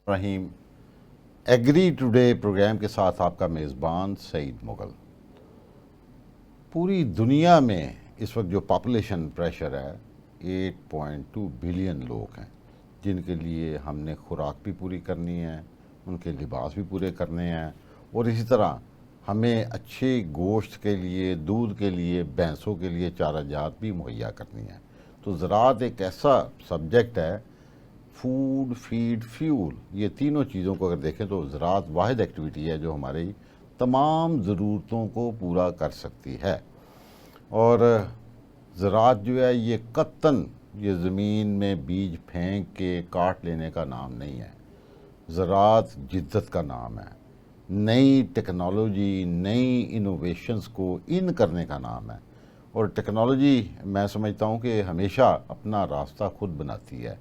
رحیم agri today programme کے ساتھ آپ کا میزبان سعید مغل۔ پوری دنیا میں اس وقت جو پاپولیشن پریشر ہے 8.2 بلین لوگ ہیں، جن کے لیے ہم نے خوراک بھی پوری کرنی ہے، ان کے لباس بھی پورے کرنے ہیں، اور اسی طرح ہمیں اچھے گوشت کے لیے، دودھ کے لیے، بھینسوں کے لیے چارہ جات بھی مہیا کرنی ہے۔ تو زراعت ایک ایسا سبجیکٹ ہے، فوڈ، فیڈ، فیول، یہ تینوں چیزوں کو اگر دیکھیں تو زراعت واحد ایکٹیویٹی ہے جو ہماری تمام ضرورتوں کو پورا کر سکتی ہے۔ اور زراعت جو ہے یہ قطعاً یہ زمین میں بیج پھینک کے کاٹ لینے کا نام نہیں ہے۔ زراعت جدت کا نام ہے، نئی ٹیکنالوجی، نئی انوویشنز کو ان کرنے کا نام ہے۔ اور ٹیکنالوجی میں سمجھتا ہوں کہ ہمیشہ اپنا راستہ خود بناتی ہے۔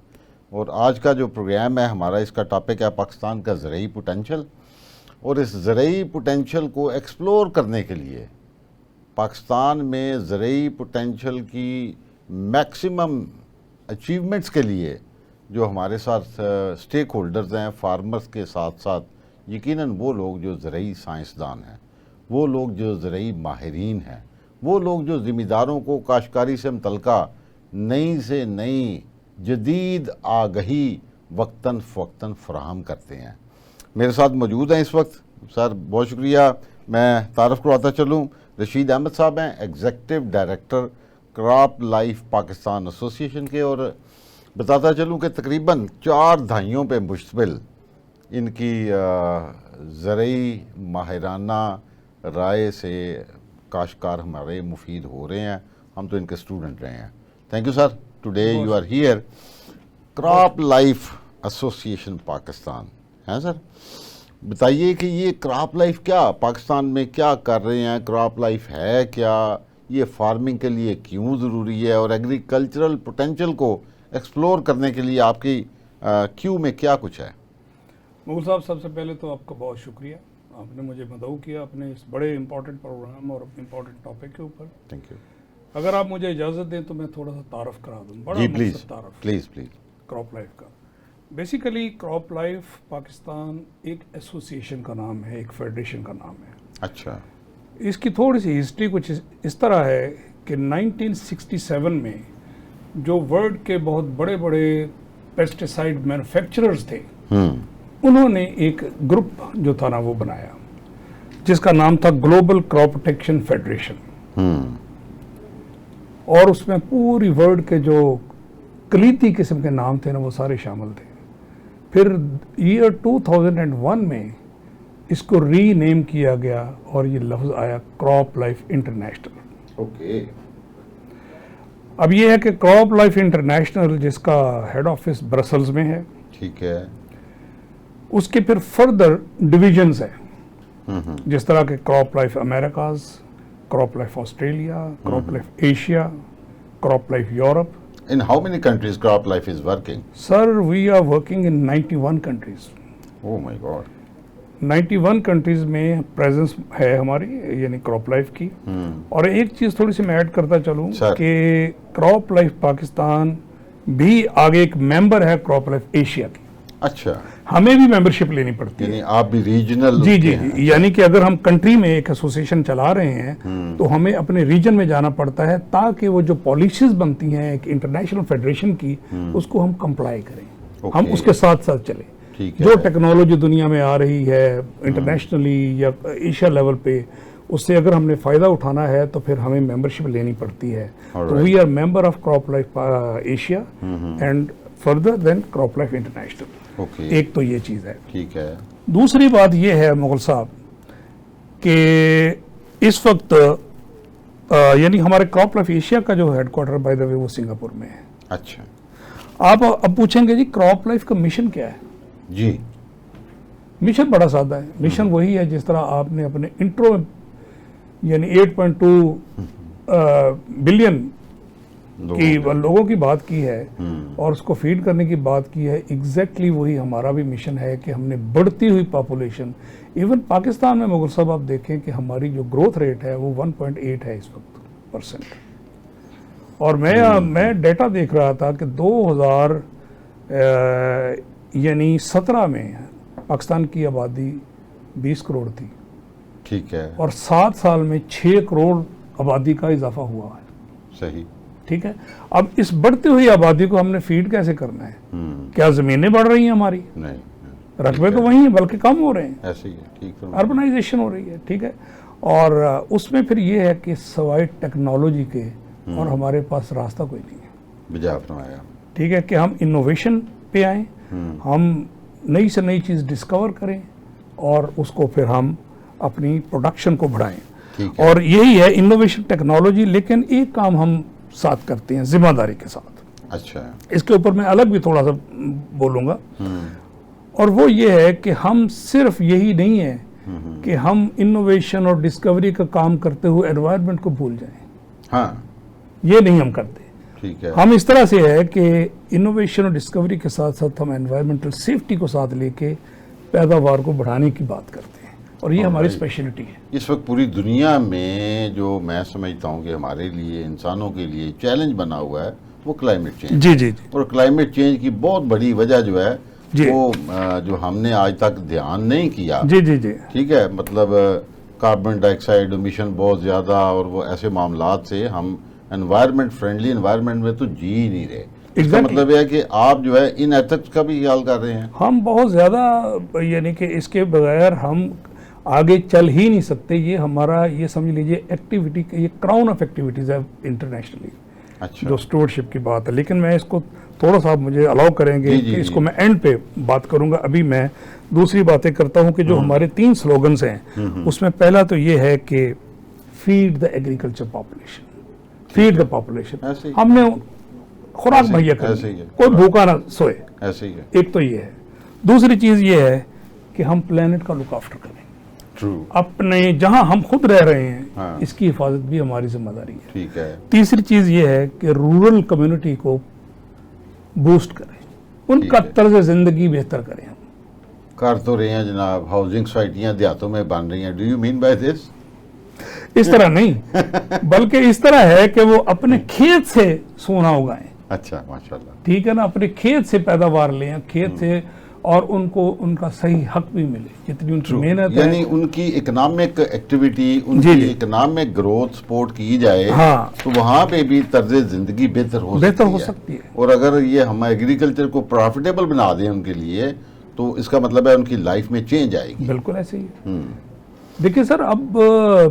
اور آج کا جو پروگرام ہے ہمارا، اس کا ٹاپک ہے پاکستان کا زرعی پوٹینشل، اور اس زرعی پوٹینشل کو ایکسپلور کرنے کے لیے پاکستان میں زرعی پوٹینشل کی میکسیمم اچیومنٹس کے لیے جو ہمارے ساتھ سٹیک ہولڈرز ہیں، فارمرز کے ساتھ ساتھ یقیناً وہ لوگ جو زرعی سائنسدان ہیں، وہ لوگ جو زرعی ماہرین ہیں، وہ لوگ جو ذمہ داروں کو کاشتکاری سے متعلقہ نئی سے نئی جدید آگہی وقتاً فوقتاً فراہم کرتے ہیں، میرے ساتھ موجود ہیں اس وقت۔ سر بہت شکریہ۔ میں تعارف کرواتا چلوں، رشید احمد صاحب ہیں executive director crop life Pakistan ایسوسی ایشن کے، اور بتاتا چلوں کہ تقریباً 4 دہائیوں پہ مشتمل ان کی زرعی ماہرانہ رائے سے کاشتکار ہمارے مفید ہو رہے ہیں، ہم تو ان کے اسٹوڈنٹ رہے ہیں۔ Thank you sir, today you are here. Crop life association Pakistan ہیں سر، بتائیے کہ یہ کراپ لائف کیا پاکستان میں کیا کر رہے ہیں، کراپ لائف ہے کیا، یہ فارمنگ کے لیے کیوں ضروری ہے، اور ایگریکلچرل پوٹینشل کو ایکسپلور کرنے کے لیے آپ کی کیو میں کیا کچھ ہے؟ مغل صاحب، سب سے پہلے تو آپ کا بہت شکریہ، آپ نے مجھے مدعو کیا اپنے اس بڑے امپورٹنٹ پروگرام اور اپنے امپورٹنٹ ٹاپک کے اوپر۔ تھینک یو اگر آپ مجھے اجازت دیں تو میں تھوڑا سا تعارف کرا دوں، بڑا جی، مختصر تعارف پلیز کراپ لائف کا۔ بیسیکلی کراپ لائف پاکستان ایک ایسوسی ایشن کا نام ہے، ایک فیڈریشن کا نام ہے۔ اچھا، اس کی تھوڑی سی ہسٹری کچھ اس طرح ہے کہ 1967 میں جو ورلڈ کے بہت بڑے بڑے پیسٹیسائڈ مینوفیکچررز تھے، انہوں نے ایک گروپ جو تھا نا وہ بنایا جس کا نام تھا گلوبل کراپ پروٹیکشن فیڈریشن، اور اس میں پوری ورلڈ کے جو کلیدی قسم کے نام تھے نا وہ سارے شامل تھے۔ پھر ایئر 2001 میں اس کو ری نیم کیا گیا اور یہ لفظ آیا کراپ لائف انٹرنیشنل۔ اوکے، اب یہ ہے کہ کراپ لائف انٹرنیشنل جس کا ہیڈ آفس برسلز میں ہے، ٹھیک ہے، اس کے پھر فردر ڈویژنز ہیں، جس طرح کہ crop life Americas, crop life Australia, crop life Asia, crop life Europe. In how many countries crop life is working? Sir we are working in 91 countries. Oh my God. 91 countries میں presence ہے ہماری، یعنی crop life کی۔ اور ایک چیز تھوڑی سی میں ایڈ کرتا چلوں کہ کراپ لائف پاکستان بھی آگے ایک ممبر ہے کراپ لائف ایشیا کی۔ اچھا، ہمیں بھی ممبرشپ لینی پڑتی ہے، یعنی آپ بھی ریجنل؟ جی جی جی، یعنی کہ اگر ہم کنٹری میں ایک ایسوسیشن چلا رہے ہیں تو ہمیں اپنے ریجن میں جانا پڑتا ہے تاکہ وہ جو پالیسیز بنتی ہیں ایک انٹرنیشنل فیڈریشن کی، اس کو ہم کمپلائی کریں، ہم اس کے ساتھ ساتھ چلیں۔ جو ٹیکنالوجی دنیا میں آ رہی ہے انٹرنیشنلی یا ایشیا لیول پہ، اس سے اگر ہم نے فائدہ اٹھانا ہے تو پھر ہمیں ممبرشپ لینی پڑتی ہے۔ تو we are member of crop life Asia and further then crop life international. ایک تو یہ چیز ہے۔ ٹھیک ہے، دوسری بات یہ ہے مغل صاحب کہ اس وقت یعنی ہمارے کراپ لائف ایشیا کا جو ہیڈ کوارٹر بائی دا وے وہ سنگاپور میں ہے۔ اچھا، آپ اب پوچھیں گے جی کراپ لائف کا مشن کیا ہے؟ جی، مشن بڑا سادہ ہے، مشن وہی ہے جس طرح آپ نے اپنے انٹرو یعنی 8.2 بلین کی لوگوں کی بات کی ہے اور اس کو فیڈ کرنے کی بات کی ہے، ایگزیکٹلی وہی ہمارا بھی مشن ہے کہ ہم نے بڑھتی ہوئی پاپولیشن، ایون پاکستان میں مغل صاحب آپ دیکھیں کہ ہماری جو گروتھ ریٹ ہے وہ 1.8 ہے اس وقت %۔ اور میں ڈیٹا دیکھ رہا تھا کہ यानी 17 में पाकिस्तान की आबादी 20 करोड़ थी ठीक है, और 7 साल में 6 करोड़ आबादी का इजाफा हुआ है। सही। ठीक है, अब इस बढ़ती हुई आबादी को हमने फीड कैसे करना है? क्या जमीनें बढ़ रही हैं हमारी? नहीं, रकबे तो वही हैं बल्कि कम हो रहे हैं, ऐसे ही है, ठीक है। अर्बनाइजेशन हो रही है। ठीक है, और उसमें फिर ये है कि सवाई टेक्नोलॉजी के और हमारे पास रास्ता कोई नहीं है। बिजा फरमाया। ठीक है, कि हम इनोवेशन पे आएँ, हम नई से नई चीज़ डिस्कवर करें और उसको फिर हम अपनी प्रोडक्शन को बढ़ाएं। ठीक है। और यही है इनोवेशन टेक्नोलॉजी। लेकिन एक काम हम साथ करते हैं जिम्मेदारी के साथ। अच्छा। इसके ऊपर मैं अलग भी थोड़ा सा बोलूँगा, और वो ये है कि हम सिर्फ यही नहीं है कि हम इनोवेशन और डिस्कवरी का काम करते हुए एनवायरनमेंट को भूल जाएं। हाँ, ये नहीं हम करते। ठीक है। हम इस तरह से है कि इनोवेशन और डिस्कवरी के साथ साथ हम एनवायरमेंटल सेफ्टी को साथ लेके पैदावार को बढ़ाने की बात करते हैं, और ये हमारी स्पेशलिटी है। इस वक्त पूरी दुनिया में जो मैं समझता हूँ कि हमारे लिए, इंसानों के लिए चैलेंज बना हुआ है वो क्लाइमेट चेंज। जी जी जी। और क्लाइमेट चेंज की बहुत बड़ी वजह जो है जी। वो जो हमने आज तक ध्यान नहीं किया। जी जी जी। ठीक है, मतलब कार्बन डाइऑक्साइड एमिशन बहुत ज़्यादा, और वो ऐसे मामलात से हम एनवायरनमेंट फ्रेंडली एनवायरनमेंट में तो जी ही नहीं रहे। इसका मतलब यह है कि आप जो है इन एथिक्स का भी ख्याल कर रहे हैं। हम बहुत ज़्यादा, यानी कि इसके बगैर हम आगे चल ही नहीं सकते। ये हमारा, ये समझ लीजिए एक्टिविटी, ये क्राउन ऑफ एक्टिविटीज़ है इंटरनेशनली। अच्छा। जो स्टूवर्डशिप की बात है। लेकिन मैं इसको थोड़ा सा, मुझे अलाउ करेंगे कि इसको मैं एंड पे बात करूंगा। अभी मैं दूसरी बातें करता हूं कि जो हमारे 3 स्लोगन्स हैं, उसमें पहला तो ये है कि feed the agriculture population, feed the population. हमने खुराक मुहैया करनी, कोई भूखा ना सोए, ऐसे ही है। एक तो ये है। दूसरी चीज ये है कि हम प्लेनेट का लुक आफ्टर करें। ट्रू। अपने जहां हम खुद रह रहे हैं, हाँ। इसकी हिफाजत भी हमारी जिम्मेदारी है। ठीक है। तीसरी चीज ये है कि रूरल कम्युनिटी को बूस्ट करें, उनका तर्ज जिंदगी बेहतर करें। हम कर तो रहे हैं जनाब, हाउसिंग सोसाइटियां देहातों में बन रही हैं। Do you mean by this? इस तरह नहीं, बल्कि इस तरह है कि वो अपने खेत से सोना उगाएं। अच्छा, माशाल्लाह। ठीक है ना, अपने खेत से पैदावार लें, खेत से, और उनको उनका सही हक भी मिले, जितनी उनकी मेहनत है। यानी उनकी इकोनॉमिक एक्टिविटी, उनकी इकोनॉमिक ग्रोथ सपोर्ट की जाए। हाँ। तो वहाँ पे भी तर्ज जिंदगी बेहतर हो सकती है। और अगर ये हम एग्रीकल्चर को प्रॉफिटेबल बना दें उनके लिए, तो इसका मतलब है उनकी लाइफ में चेंज आएगी। बिल्कुल ऐसे ही है। देखिए सर, अब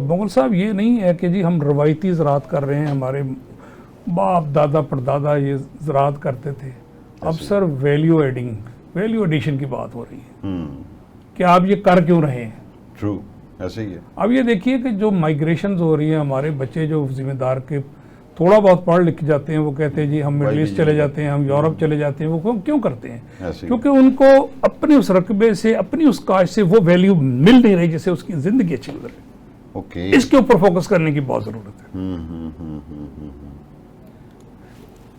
मुगल साहब ये नहीं है कि जी हम रवायती ज़राअत कर रहे हैं, हमारे बाप दादा परदादा ये ज़राअत करते थे। अब सर वैल्यू एडिशन की बात हो रही है कि आप ये कर क्यों रहे हैं। ट्रू, ऐसे ही है। अब ये देखिए कि जो माइग्रेशन हो रही है, हमारे बच्चे जो जिम्मेदार के थोड़ा बहुत पढ़ लिख जाते हैं, वो कहते हैं जी हम मिडिल ईस्ट चले जाते हैं, हम यूरोप चले जाते हैं। वो क्यों करते हैं? क्योंकि उनको अपने उस रकबे से, अपनी उस काश से वो वैल्यू मिल नहीं रही जिससे उसकी जिंदगी अच्छी गुजरे। ओके। इसके ऊपर फोकस करने की बहुत जरूरत है।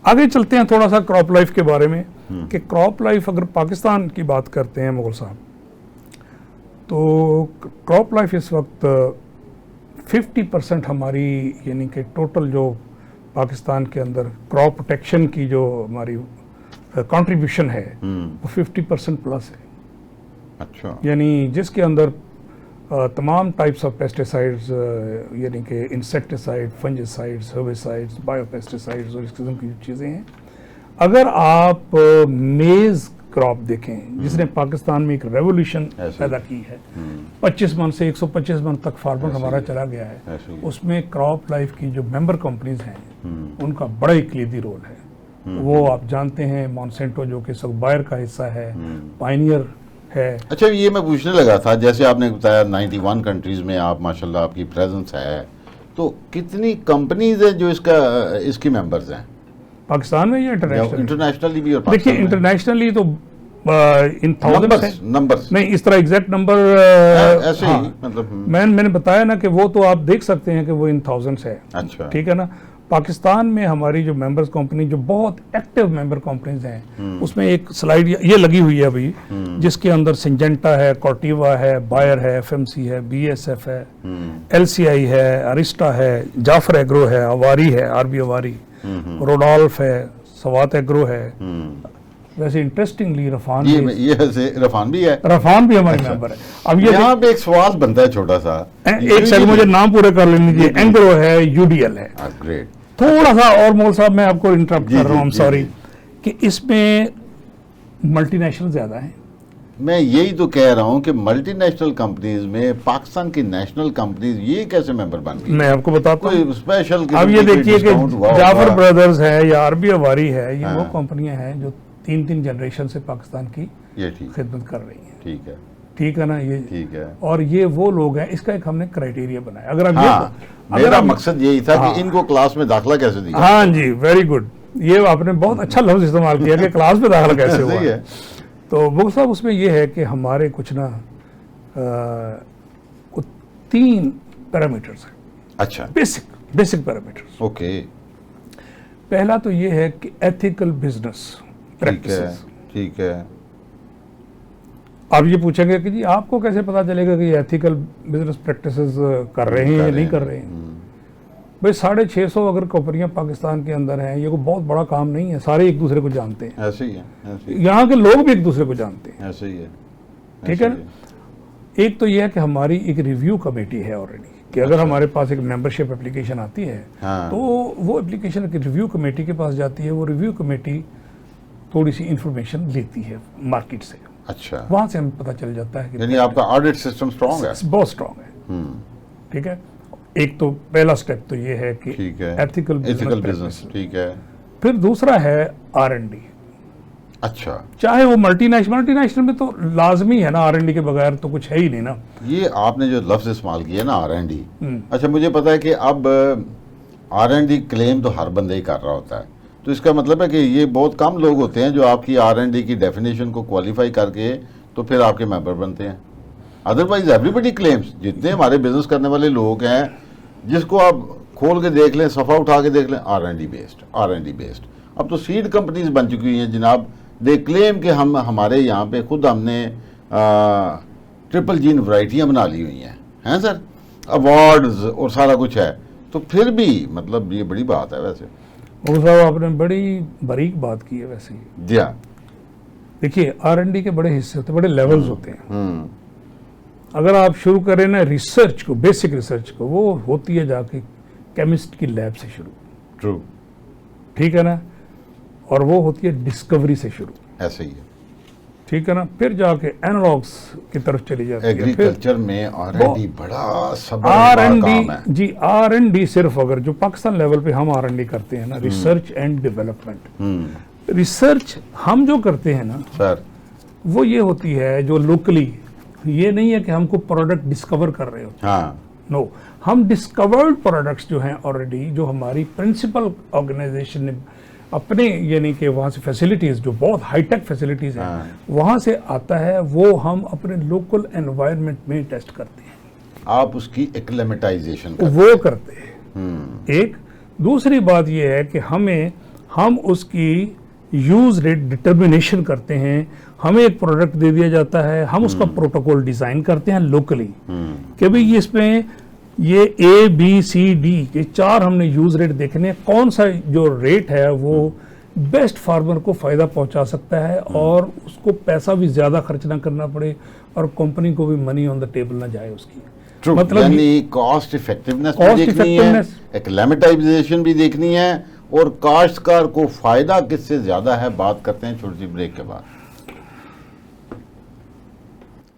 आगे चलते हैं थोड़ा सा क्रॉप लाइफ के बारे में, कि क्रॉप लाइफ, अगर पाकिस्तान की बात करते हैं मुगल साहब, तो क्रॉप लाइफ इस वक्त 50% हमारी, यानी कि टोटल जो पाकिस्तान के अंदर क्रॉप प्रोटेक्शन की जो हमारी कंट्रीब्यूशन है वो 50% प्लस है। अच्छा। यानी जिसके अंदर तमाम टाइप्स ऑफ पेस्टिसाइड्स, यानी कि इंसेक्टिसाइड, फंजिसाइड्स, हर्बिसाइड्स, बायोपेस्टिसाइड्स और इस किस्म की चीज़ें हैं। अगर आप मेज़ क्रॉप देखें, जिसने पाकिस्तान में एक रेवोल्यूशन पैदा की है, 25 मन से 125 मन तक फार्मर हमारा चला गया है, उसमें क्रॉप लाइफ की जो मेंबर कंपनीज हैं उनका बड़ा ही कलीदी रोल है। वो आप जानते हैं, मॉन्सेंटो जो कि बायर का हिस्सा है, पायनियर है। अच्छा, ये मैं पूछने लगा था, जैसे आपने बताया 91 कंट्रीज में आप माशाल्लाह आपकी प्रेजेंस है, तो कितनी कंपनीज हैं जो इसकी मेंबर्स हैं पाकिस्तान में या इंटरनेशनली भी? और देखिए इंटरनेशनली तो इन थाउजेंड्स नंबर्स नहीं, इस तरह एग्जैक्ट नंबर ऐसे ही, मतलब मैंने बताया ना कि वो तो आप देख सकते हैं कि वो इन थाउजेंड्स है। अच्छा। ठीक है ना। पाकिस्तान में हमारी जो मेंबर्स कंपनी, जो बहुत एक्टिव मेंबर कंपनीज हैं, उसमें एक स्लाइड ये लगी हुई है अभी, जिसके अंदर सिंजेंटा है, कॉर्टिवा है, बायर है, एफएमसी है, बीएसएफ है, एलसीआई है, अरिस्टा है, जाफर एग्रो है, अवारी है, आरबी अवारी, रोडोल्फ है, सवात एग्रो है, वैसे इंटरेस्टिंगली रफान یہ ویسے رفان بھی ہے. रफान भी हमारे मेंबर है. अब ये یہاں پہ ایک سوال بنتا ہے چھوٹا سا. एक सेकंड मुझे नाम पूरे कर लेने दीजिए. एंग्रो है, यूडीएल है. گریٹ. थोड़ा सा और मोल साहब मैं आपको इंटरप्ट कर रहा हूँ, जी, सॉरी, जी. कि इसमें मल्टीनेशनल ज्यादा हैं. میں یہی تو کہہ رہا ہوں کہ ملٹی نیشنل کمپنیز میں پاکستان کی نیشنل کمپنیز یہ کیسے ممبر بن گئی؟ میں آپ کو بتاتا کوئی ہوں. اسپیشل اب یہ دیکھیے کہ جعفر برادرز ہے یا عربی اواری ہے, یہ وہ کمپنیاں ہیں جو 3 جنریشن سے پاکستان کی یہ ٹھیک خدمت کر رہی ہیں. ٹھیک ہے. ٹھیک ہے نا, یہ ٹھیک ہے. اور یہ وہ لوگ ہیں, اس کا ایک ہم نے کرائیٹیریا بنایا. اگر آپ ہاں اگر میرا آپ مقصد یہی تھا کہ ان کو کلاس میں داخلہ کیسے دیا. ہاں جی, ویری گڈ, یہ آپ نے بہت اچھا لفظ استعمال کیا کہ کلاس میں داخلہ کیسے ہوا. صحیح ہے. تو وہ صاحب اس میں یہ ہے کہ ہمارے کچھ نا 3 پیرامیٹرز ہیں. اچھا. Basic parameters. اوکے. پہلا تو یہ ہے کہ ایتھیکل بزنس ٹھیک ہے. پریکٹسز. ٹھیک ہے. آپ یہ پوچھیں گے کہ جی آپ کو کیسے پتا چلے گا کہ یہ ایتھیکل بزنس پریکٹسز کر رہے ہیں یا نہیں کر رہے ہیں. بھائی 650 اگر کمپنیاں پاکستان کے اندر ہیں, یہ کوئی بہت بڑا کام نہیں ہے, سارے ایک دوسرے کو جانتے ہیں. ایسے ہی ہے. ایسے ہی یہاں کے لوگ بھی ایک دوسرے کو جانتے ہیں. ایسے ہی ہے. ٹھیک ہے نا. ایک تو یہ ہے کہ ہماری ایک ریویو کمیٹی ہے آلریڈی, کہ اگر ہمارے پاس ایک ممبرشپ اپلیکیشن آتی ہے تو وہ اپلیکیشن کی ریویو کمیٹی کے پاس جاتی ہے. وہ ریویو کمیٹی تھوڑی سی انفارمیشن لیتی ہے مارکیٹ سے. اچھا. وہاں سے ہمیں پتہ چل جاتا ہے کہ یعنی آپ کا آڈٹ سسٹم سٹرونگ ہے. بہت اسٹرانگ ہے. ٹھیک ہے. ایک تو پہلا سٹیپ تو یہ ہے کہ ٹھیک ہے. Ethical business. ٹھیک ہے. پھر دوسرا ہے R&D. اچھا. چاہے وہ ملٹی نیشنل میں تو لازمی ہے نا, R&D کے بغیر تو کچھ ہے ہی نہیں نا. یہ آپ نے جو لفظ استعمال کیا نا R&D, اچھا مجھے پتا ہے کہ اب R&D کلیم تو ہر بندہ ہی کر رہا ہوتا ہے, تو اس کا مطلب ہے کہ یہ بہت کم لوگ ہوتے ہیں جو آپ کی R&D کی ڈیفینیشن کو کوالیفائی کر کے تو پھر آپ کے ممبر بنتے ہیں. ادروائز ایوری بڈی کلیمز. جتنے ہمارے بزنس کرنے والے لوگ ہیں, جس کو آپ کھول کے دیکھ لیں, صفحہ اٹھا کے دیکھ لیں, R&D بیسڈ. اب تو سیڈ کمپنیز بن چکی ہوئی ہیں جناب. دے کلیم کہ ہمارے یہاں پہ خود ہم نے ٹرپل جین ورائٹیاں بنا لی ہوئی ہیں سر, ایوارڈز اور سارا کچھ ہے. تو پھر بھی مطلب یہ بڑی بات ہے. ویسے وہ صاحب آپ نے بڑی باریک بات کی ہے. ویسے جی ہاں, دیکھیے R&D کے بڑے حصے ہوتے ہیں, بڑے لیولز ہوتے ہیں. اگر آپ شروع کریں نا ریسرچ کو, بیسک ریسرچ کو, وہ ہوتی ہے جا کے کیمسٹ کی لیب سے شروع. ٹرو. ٹھیک ہے نا. اور وہ ہوتی ہے ڈسکوری سے شروع. ایسے ہی ہے. ٹھیک ہے نا. پھر جا کے اینالاگس کی طرف چلی جاتی ہے. ایگریکلچر میں R&D بڑا صبر کام ہے. جی R&D صرف اگر جو پاکستان لیول پہ ہم R&D کرتے ہیں نا, ریسرچ اینڈ ڈیولپمنٹ, ریسرچ ہم جو کرتے ہیں نا سر, وہ یہ ہوتی ہے جو لوکلی, یہ نہیں ہے کہ ہم کو پروڈکٹ ڈسکور کر رہے ہوتے ہیں. نو, ہم ڈسکورڈ پروڈکٹس جو ہیں آلریڈی, جو ہماری پرنسپل آرگنائزیشن نے اپنے یعنی کہ وہاں سے فیسلٹیز جو بہت ہائی ٹیک فیسلٹیز ہیں وہاں سے آتا ہے, وہ ہم اپنے لوکل انوائرمنٹ میں ٹیسٹ کرتے ہیں. آپ اس کی ایکلیمیٹائزیشن وہ کرتے ہیں. ایک دوسری بات یہ ہے کہ ہم اس کی یوز ریٹ ڈٹرمنیشن کرتے ہیں. ہمیں ایک پروڈکٹ دے دیا جاتا ہے, ہم اس کا پروٹوکول ڈیزائن کرتے ہیں لوکلی کہ بھئی اس میں یہ ABCD یہ 4 ہم نے یوز ریٹ دیکھنے ہیں, کون سا جو ریٹ ہے وہ بیسٹ فارمر کو فائدہ پہنچا سکتا ہے اور اس کو پیسہ بھی زیادہ خرچ نہ کرنا پڑے اور کمپنی کو بھی منی آن دا ٹیبل نہ جائے اس کی. مطلب یعنی کاسٹ افیکٹونیس بھی دیکھنی ہے, ایکلیمیٹائزیشن بھی دیکھنی ہے, اور کاشتکار کو فائدہ کس سے زیادہ ہے. بات کرتے ہیں چھوٹی سی بریک کے بعد.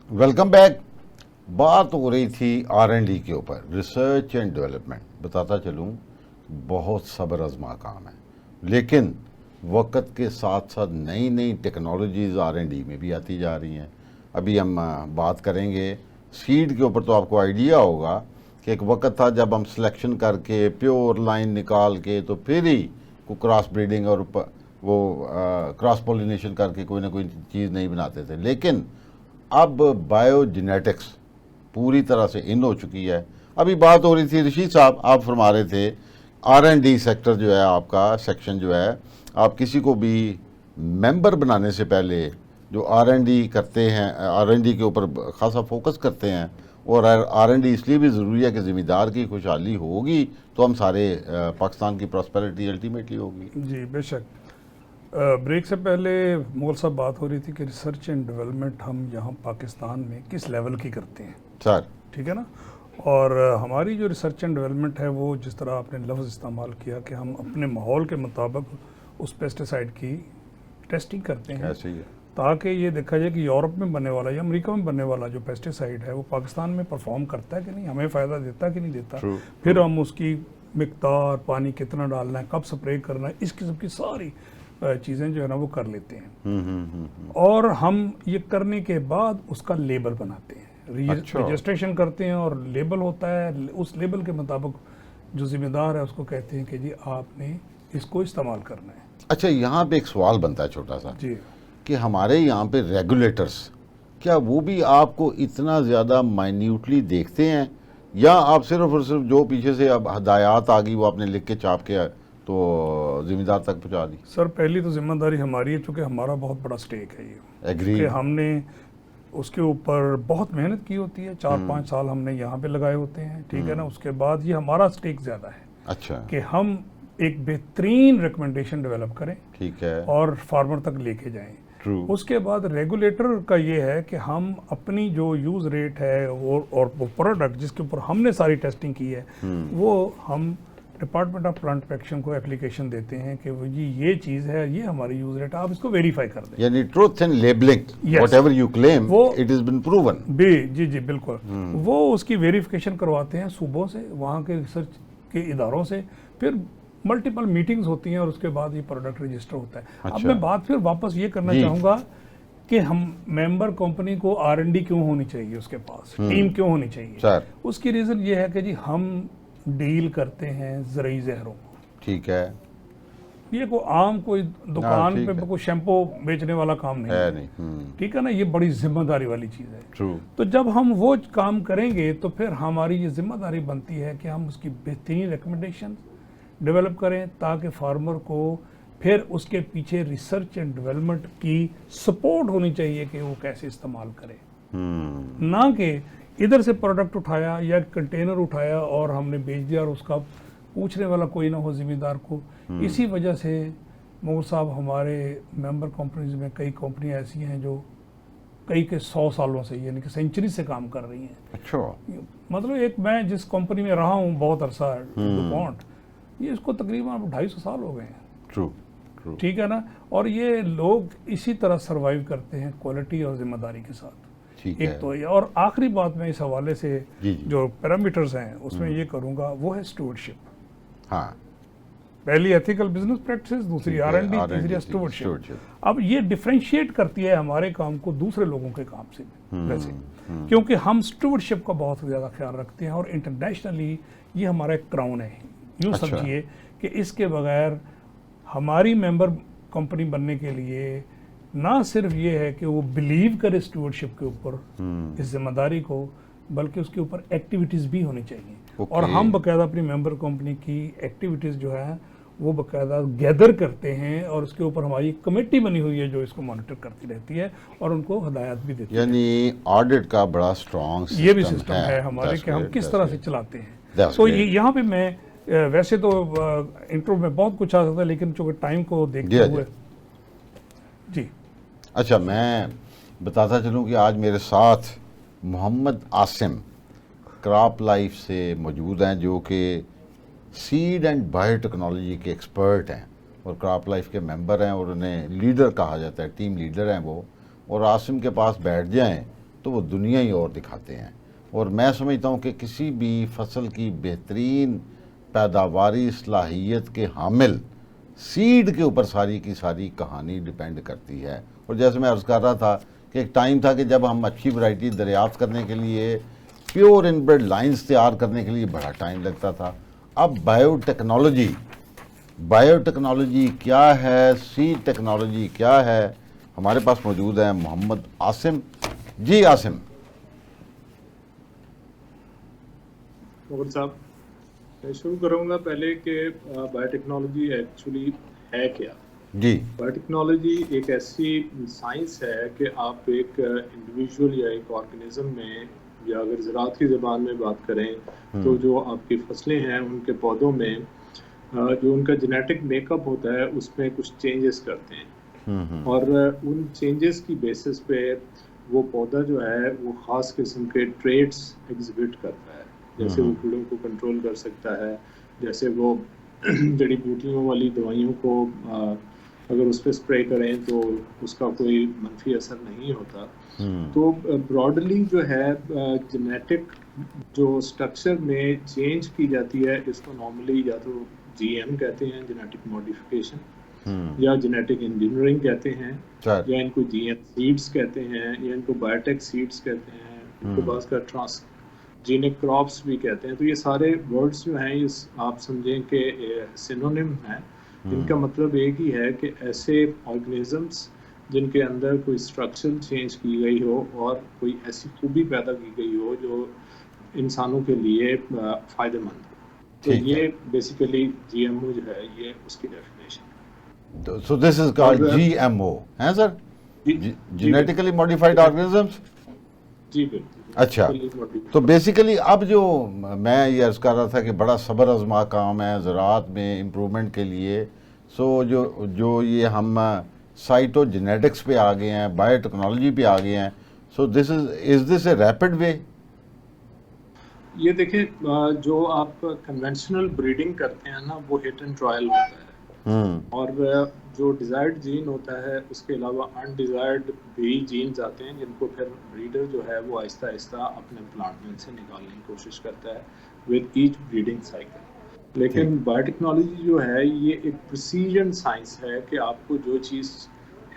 Welcome back. بات ہو رہی تھی R&D کے اوپر, ریسرچ اینڈ ڈیولپمنٹ. بتاتا چلوں بہت صبر آزما کام ہے, لیکن وقت کے ساتھ ساتھ نئی ٹیکنالوجیز R&D میں بھی آتی جا رہی ہیں. ابھی ہم بات کریں گے سیڈ کے اوپر. تو آپ کو آئیڈیا ہوگا کہ ایک وقت تھا جب ہم سلیکشن کر کے پیور لائن نکال کے تو پھر ہی کو کراس بریڈنگ اور وہ کراس پولینیشن کر کے کوئی نہ کوئی چیز نہیں بناتے تھے. لیکن اب بایو جینیٹکس پوری طرح سے ان ہو چکی ہے. ابھی بات ہو رہی تھی رشید صاحب, آپ فرما رہے تھے R&D سیکٹر جو ہے آپ کا سیکشن جو ہے, آپ کسی کو بھی ممبر بنانے سے پہلے جو R&D کرتے ہیں, R&D کے اوپر خاصا فوکس کرتے ہیں, اور R&D اس لیے بھی ضروری ہے کہ ذمہ دار کی خوشحالی ہوگی تو ہم سارے پاکستان کی پراسپیرٹی الٹیمیٹلی ہوگی. جی بے شک. ब्रेक से पहले मोल साहब बात हो रही थी कि रिसर्च एंड डेवलपमेंट हम यहाँ पाकिस्तान में किस लेवल की करते हैं, सर ठीक है ना। और हमारी जो रिसर्च एंड डेवलपमेंट है वो जिस तरह आपने लफ्ज़ इस्तेमाल किया कि हम अपने माहौल के मुताबिक उस पेस्टिसाइड की टेस्टिंग करते हैं, ऐसे ही है। ताकि ये देखा जाए कि यूरोप में बनने वाला या अमेरिका में बनने वाला जो पेस्टिसाइड है वो पाकिस्तान में परफॉर्म करता है कि नहीं, हमें फ़ायदा देता है कि नहीं देता। True. फिर हम उसकी मिकदार, पानी कितना डालना है, कब स्प्रे करना है, इस किस्म की सारी चीज़ें जो है ना वो कर लेते हैं। और हम ये करने के बाद उसका लेबल बनाते हैं, अच्छा। रजिस्ट्रेशन करते हैं और लेबल होता है। उस लेबल के मुताबिक जो जिम्मेदार है उसको कहते हैं कि जी आपने इसको इस्तेमाल करना है। अच्छा, यहाँ पे एक सवाल बनता है छोटा सा जी, कि हमारे यहाँ पे रेगुलेटर्स क्या वो भी आपको इतना ज़्यादा माइन्यूटली देखते हैं, या आप सिर्फ और सिर्फ जो पीछे से अब हदायत आ गई वो आपने लिख के छाप के तो जिम्मेदार तक पहुँचा दी? सर पहली तो जिम्मेदारी हमारी है, चूँकि हमारा बहुत बड़ा स्टेक है ये, एग्री। कि हमने उसके ऊपर बहुत मेहनत की होती है, 4-5 साल हमने यहाँ पे लगाए होते हैं, ठीक है ना। उसके बाद ये हमारा स्टेक ज़्यादा है अच्छा, कि हम एक बेहतरीन रिकमेंडेशन डेवलप करें ठीक है, और फार्मर तक लेके जाएं। ट्रू। उसके बाद रेगुलेटर का ये है कि हम अपनी जो यूज़ रेट है और वो प्रोडक्ट जिसके ऊपर हमने सारी टेस्टिंग की है वो हम डिपार्टमेंट ऑफ प्लांट प्रोटेक्शन को एप्लीकेशन देते हैं कि वो जी ये चीज़ है, ये हमारी यूज़ रेट है, आप इसको वेरीफाई कर दें। यानी truth in labelling, Yes. Whatever you claim वो- इट इज बीन प्रूवन। जी जी बिल्कुल। वो उसकी वेरिफिकेशन करवाते हैं सूबों से, वहाँ के रिसर्च के इदारों से, फिर मल्टीपल मीटिंग्स होती हैं और उसके बाद ये प्रोडक्ट रजिस्टर होता है। अब अच्छा। मैं बात फिर वापस ये करना जी। चाहूँगा कि हम मेंबर कंपनी को R&D क्यों होनी चाहिए, उसके पास टीम क्यों होनी चाहिए। सर उसकी रीज़न ये है कि जी हम डील करते हैं ज़रूरी जहरों, ठीक है, ये कोई आम कोई दुकान ठीक पे है। कोई शैम्पू बेचने वाला काम नहीं है है, नहीं, ठीक है ना। ये बड़ी जिम्मेदारी वाली चीज़ है। ट्रू। तो जब हम वो काम करेंगे तो फिर हमारी ये जिम्मेदारी बनती है कि हम उसकी बेहतरीन रिकमेंडेशन डेवलप करें ताकि फार्मर को फिर उसके पीछे रिसर्च एंड डेवलपमेंट की सपोर्ट होनी चाहिए कि वो कैसे इस्तेमाल करे, ना कि इधर से प्रोडक्ट उठाया या कंटेनर उठाया और हमने बेच दिया और उसका पूछने वाला कोई ना हो जिम्मेदार को। इसी वजह से मोर साहब हमारे मेंबर कंपनीज में कई कंपनियां ऐसी हैं जो कई के 100 सालों से यानी कि सेंचुरी से काम कर रही हैं। अच्छा, मतलब एक मैं जिस कंपनी में रहा हूँ बहुत अरसा, डुपॉन्ट, ये इसको तकरीबन 250 साल हो गए हैं, ट्रू ट्रू। ठीक है ना। और ये लोग इसी तरह सरवाइव करते हैं क्वालिटी और जिम्मेदारी के साथ। ठीक एक है, तो ये, और आखिरी बात मैं इस हवाले से जी जी, जो पैरामीटर्स हैं उसमें ये करूँगा वो है स्टूवर्डशिप। हाँ, पहली एथिकल बिजनेस प्रैक्टिस, दूसरी ठीक है, R&D, R&D, तीसरी stewardship। स्टूवर्डशिप। अब ये डिफरेंशिएट करती है हमारे काम को दूसरे लोगों के काम से वैसे, क्योंकि हम स्टूवर्डशिप का बहुत ज़्यादा ख्याल रखते हैं और इंटरनेशनली ये हमारा एक क्राउन है। यूँ अच्छा। समझिए कि इसके बगैर हमारी मेंबर कंपनी बनने के लिए ना सिर्फ ये है कि वो बिलीव करे स्टूवर्डशिप के ऊपर, इस जिम्मेदारी को, बल्कि उसके ऊपर एक्टिविटीज़ भी होनी चाहिए। और हम बाकायदा अपनी मेंबर कंपनी की एक्टिविटीज़ जो है वो बाकायदा गैदर करते हैं और उसके ऊपर हमारी कमेटी बनी हुई है जो इसको मॉनिटर करती रहती है और उनको हदायत भी देती है। यानी ऑडिट का बड़ा स्ट्रॉन्ग ये भी सिस्टम है हमारे कि हम किस तरह से चलाते हैं। तो यहाँ पे मैं वैसे तो इंट्रो में बहुत कुछ आ सकता है, लेकिन चूँकि टाइम को देखते हुए जी। अच्छा, मैं बताता चलूँ कि आज मेरे साथ मोहम्मद आसिम क्रॉप लाइफ से मौजूद हैं, जो कि सीड एंड बायोटेक्नोलॉजी के एक्सपर्ट हैं और क्रॉप लाइफ के मेंबर हैं और उन्हें लीडर कहा जाता है, टीम लीडर हैं वो। और आसिम के पास बैठ जाएं तो वो दुनिया ही और दिखाते हैं। और मैं समझता हूँ कि किसी भी फसल की बेहतरीन पैदावारी सलाहियत के हामिल सीड के ऊपर सारी की सारी कहानी डिपेंड करती है। और जैसे मैं अर्ज़ कर रहा था कि एक टाइम था कि जब हम अच्छी वैरायटी दरियाफ्त करने के लिए, प्योर इनब्रेड लाइंस तैयार करने के लिए बड़ा टाइम लगता था। अब बायोटेक्नोलॉजी क्या है, सीड टेक्नोलॉजी क्या है, हमारे पास मौजूद है मोहम्मद आसिम। जी आसिम। मोहम्मद साहब, मैं शुरू करूँगा पहले कि बायोटेक्नोलॉजी एक्चुअली है क्या। जी, बायोटेक्नोलॉजी एक ऐसी साइंस है कि आप एक इंडिविजुअल या एक ऑर्गेनिज्म में, या अगर ज़राअत की ज़बान में बात करें तो जो आपकी फसलें हैं उनके पौधों में जो उनका जेनेटिक मेकअप होता है उसमें कुछ चेंजेस करते हैं और उन चेंजेस की बेसिस पे वो पौधा जो है वो ख़ास किस्म के ट्रेट्स एग्जिबिट करता है, जैसे वो कीड़ों को कंट्रोल कर सकता है, जैसे वो जड़ी बूटियों वाली दवाइयों को अगर उस पर स्प्रे करें तो उसका कोई मनफी असर नहीं होता। तो ब्रॉडली जो है जेनेटिक जो स्ट्रक्चर में चेंज की जाती है इसको नॉर्मली या तो जीएम कहते हैं, जेनेटिक मॉडिफिकेशन, या जेनेटिक इंजीनियरिंग कहते हैं, या इनको जीएम सीड्स कहते हैं, या इनको बायोटेक सीड्स कहते हैं, इनको बास का ट्रांसजेनिक क्रॉप्स भी कहते हैं। तो ये सारे वर्ड्स जो हैं ये आप समझें कि सिनोनिम हैं, इनका मतलब एक ही है कि ऐसे ऑर्गेनिजम्स जिनके अंदर कोई स्ट्रक्चरल चेंज की गई हो और कोई ऐसी खूबी पैदा की गई हो जो इंसानों के लिए फ़ायदेमंद हो। तो ये बेसिकली जीएमओ जो है ये उसकी definition. So this is called GMO, हैं सर? Genetically modified organisms? जी बिल्कुल। अच्छा, तो बेसिकली अब जो मैं ये अर्ज़ कर रहा था कि बड़ा सब्र आज़मा काम है ज़राअत में इम्प्रूवमेंट के लिए। सो जो ये हम साइटोजेनेटिक्स पे आ गए हैं, बायोटेक्नोलॉजी पे आ गए हैं, so is this a rapid way? ये देखिए जो आप कन्वेंशनल ब्रीडिंग करते हैं ना वो हिट एंड ट्रायल होता है, और जो डिज़ायर्ड जीन होता है उसके अलावा अनडिज़ायर्ड भी जीन्स आते हैं जिनको फिर ब्रीडर जो है वो आहिस्ता आहिस्ता अपने प्लांट में से निकालने की कोशिश करता है विद ईच ब्रीडिंग साइकिल। लेकिन बायोटेक्नोलॉजी जो है ये एक प्रिसीजन साइंस है कि आपको जो चीज़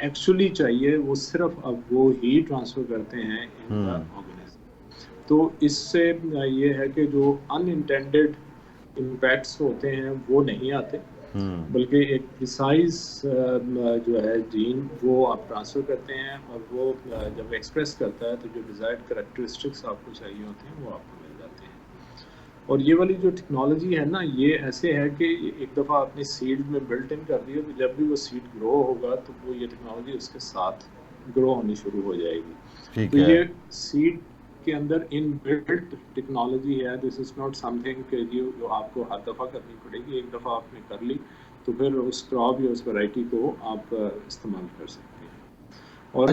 एक्चुअली चाहिए वो सिर्फ अब वो ही ट्रांसफ़र करते हैं इन द ऑर्गेनिज्म। तो इससे ये है कि जो अनइंटेंडेड इम्पैक्ट्स होते हैं वो नहीं आते, बल्कि एक प्रिसाइज जो है जीन वो आप ट्रांसफ़र करते हैं और वो जब एक्सप्रेस करता है तो जो डिज़ायर्ड करैक्टरिस्टिक्स आपको चाहिए होते हैं वो आपको मिल जाते हैं। और ये वाली जो टेक्नोलॉजी है ना ये ऐसे है कि एक दफ़ा अपनी सीड में बिल्ट इन कर दिया तो जब भी वो सीड ग्रो होगा तो वो ये टेक्नोलॉजी उसके साथ ग्रो होनी शुरू हो जाएगी। तो ये सीड के अंदर इन बिल्ट टेक्नोलॉजी है। दिस इज़ नॉट समथिंग कि जो आपको हर दफ़ा करनी पड़ेगी, एक दफ़ा आपने कर ली तो फिर उस क्रॉप या उस वैरायटी को आप इस्तेमाल कर सकते हैं। और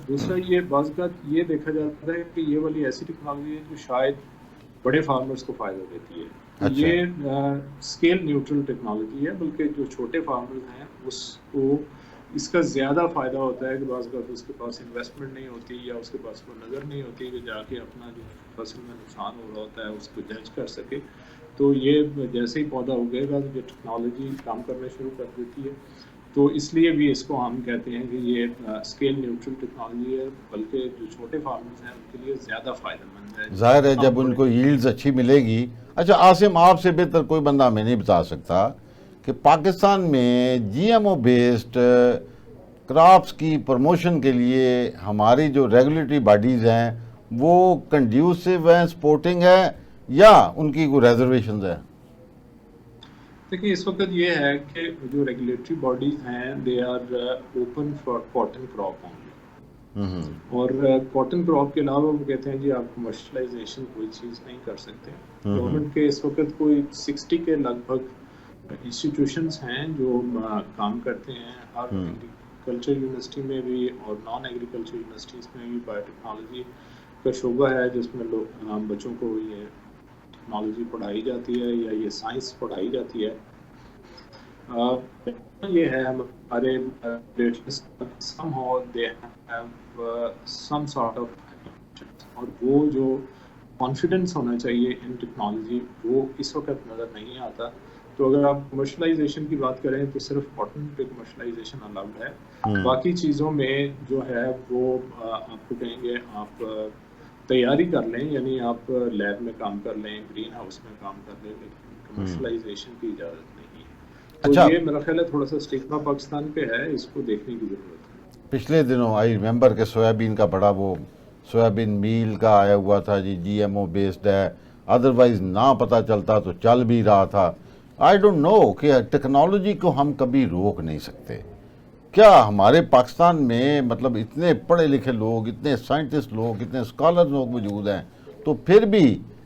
दूसरा ये बाज़ ये देखा जाता है कि ये वाली ऐसी टेक्नोलॉजी है जो शायद बड़े फार्मर्स को फ़ायदा देती है। अच्छा। ये स्केल न्यूट्रल टेक्नोलॉजी है, बल्कि जो छोटे फार्मर्स हैं उसको इसका ज़्यादा फ़ायदा होता है कि बाज़ उसके पास इन्वेस्टमेंट नहीं होती या उसके पास वो नज़र नहीं होती कि जाके अपना जो फसल में नुकसान हो रहा होता है उसको जज कर सके। तो ये जैसे ही पौधा उगेगा तो ये टेक्नोलॉजी काम करना शुरू कर देती है। तो इसलिए भी इसको हम कहते हैं कि ये स्केल न्यूट्रल टेक्नोलॉजी है, बल्कि जो छोटे फार्मर्स हैं उनके लिए ज़्यादा फ़ायदेमंद है। ज़ाहिर है जब उनको यील्ड्स अच्छी मिलेगी। अच्छा आसिम, आपसे बेहतर कोई बंदा हमें नहीं बता सकता कि पाकिस्तान में जीएमओ बेस्ड क्रॉप्स की प्रमोशन के लिए हमारी जो रेगुलेटरी बॉडीज़ हैं वो कंड्यूसिव हैं, सपोर्टिंग है, या उनकी कोई रेजर्वेशंस है? देखिए इस वक्त ये है कि जो रेगुलेटरी बॉडीज़ हैं they are open for cotton crop only, और कॉटन क्रॉप के अलावा वो कहते हैं जी आप कमर्शलाइजेशन कोई चीज़ नहीं कर सकते। गवर्नमेंट के इस वक्त कोई 60 के लगभग इंस्टीट्यूशंस हैं जो काम करते हैं। हर एग्रीकल्चर यूनिवर्सिटी में भी और नॉन एग्रीकल्चर यूनिवर्सिटीज़ में भी बायोटेक्नोलॉजी का शोबा है जिसमें लोग बच्चों को ये टेक्नोलॉजी पढ़ाई जाती है या ये साइंस पढ़ाई जाती है। ये है हमारे somehow they have some sort of, और वो जो कॉन्फिडेंस होना चाहिए इन टेक्नोलॉजी वो इस वक्त नज़र नहीं आता। तो अगर आप कमर्शलाइजेशन की बात करें तो सिर्फ कॉटन पे कमर्शलाइजेशन अलाउड है, बाकी चीज़ों में जो है वो आपको कहेंगे आप तैयारी कर लें, यानी आप लैब में काम कर लें, ग्रीन हाउस में काम कर लें, लेकिन कमर्शलाइजेशन की इजाज़त नहीं है। तो अच्छा, ये मेरा ख्याल है थोड़ा सा स्टिग्मा पाकिस्तान पे है, इसको देखने की ज़रूरत है। पिछले दिनों आई रिमेंबर के सोयाबीन का बड़ा वो सोयाबीन मील का आया हुआ था जी, जीएमओ बेस्ड है, अदरवाइज ना पता चलता तो चल भी रहा था। आई डोंट नो कि टेक्नोलॉजी को हम कभी रोक नहीं सकते। क्या हमारे पाकिस्तान में मतलब इतने पढ़े लिखे लोग, इतने साइंटिस्ट लोग, इतने स्कॉलर लोग मौजूद हैं, तो फिर भी